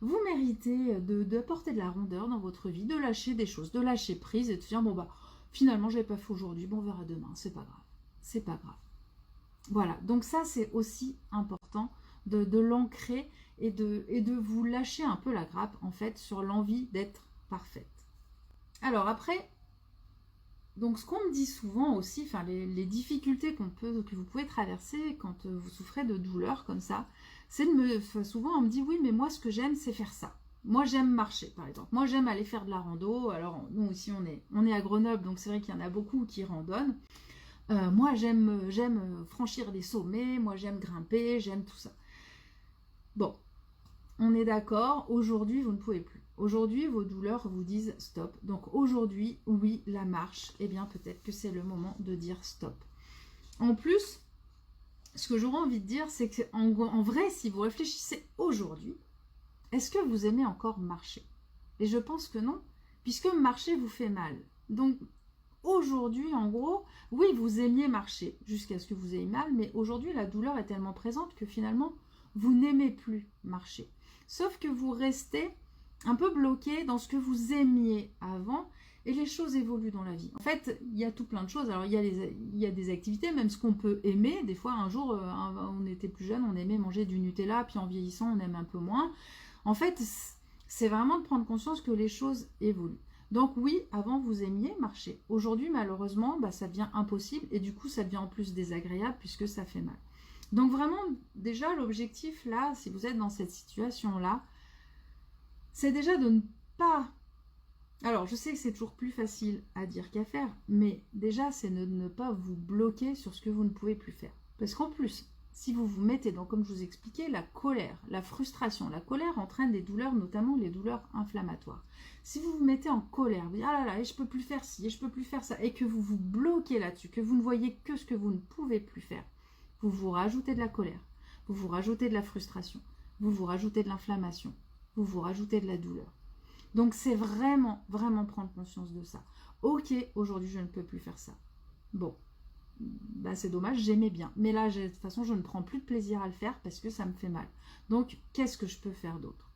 vous méritez d'apporter de la rondeur dans votre vie, de lâcher des choses, de lâcher prise et de se dire, bon bah, finalement, je l'ai pas fait aujourd'hui, bon, on verra demain, c'est pas grave. C'est pas grave. Voilà, donc ça, c'est aussi important de l'ancrer et de vous lâcher un peu la grappe, en fait, sur l'envie d'être parfaite. Alors après, donc ce qu'on me dit souvent aussi, enfin les difficultés que vous pouvez traverser quand vous souffrez de douleurs comme ça, c'est souvent on me dit oui mais moi ce que j'aime c'est faire ça. Moi j'aime marcher par exemple. Moi j'aime aller faire de la rando. Alors nous aussi on est à Grenoble donc c'est vrai qu'il y en a beaucoup qui randonnent. Moi j'aime franchir les sommets, moi j'aime grimper, j'aime tout ça. Bon, on est d'accord, aujourd'hui vous ne pouvez plus. Aujourd'hui vos douleurs vous disent stop. Donc aujourd'hui, oui, la marche, eh bien peut-être que c'est le moment de dire stop. En plus, ce que j'aurais envie de dire, c'est qu'en vrai, si vous réfléchissez aujourd'hui, est-ce que vous aimez encore marcher? Et je pense que non, puisque marcher vous fait mal. Donc aujourd'hui, en gros, oui, vous aimiez marcher jusqu'à ce que vous ayez mal, mais aujourd'hui, la douleur est tellement présente que finalement, vous n'aimez plus marcher. Sauf que vous restez un peu bloqué dans ce que vous aimiez avant et les choses évoluent dans la vie. En fait, il y a tout plein de choses. Alors, il y a des activités, même ce qu'on peut aimer. Des fois, un jour, on était plus jeune, on aimait manger du Nutella, puis en vieillissant, on aime un peu moins. En fait, c'est vraiment de prendre conscience que les choses évoluent. Donc oui, avant vous aimiez marcher. Aujourd'hui, malheureusement, ça devient impossible et du coup, ça devient en plus désagréable puisque ça fait mal. Donc vraiment, déjà, l'objectif là, si vous êtes dans cette situation-là, c'est déjà de ne pas... Alors, je sais que c'est toujours plus facile à dire qu'à faire, mais déjà, c'est de ne pas vous bloquer sur ce que vous ne pouvez plus faire. Parce qu'en plus, si vous vous mettez dans, comme je vous expliquais, la colère, la frustration, la colère entraîne des douleurs, notamment les douleurs inflammatoires. Si vous vous mettez en colère, vous dites ah là là, et je peux plus faire ci, et je peux plus faire ça, et que vous vous bloquez là-dessus, que vous ne voyez que ce que vous ne pouvez plus faire, vous vous rajoutez de la colère, vous vous rajoutez de la frustration, vous vous rajoutez de l'inflammation, vous vous rajoutez de la douleur. Donc c'est vraiment, vraiment prendre conscience de ça. Ok, aujourd'hui je ne peux plus faire ça. Bon, c'est dommage, j'aimais bien. Mais là, de toute façon, je ne prends plus de plaisir à le faire parce que ça me fait mal. Donc, qu'est-ce que je peux faire d'autre?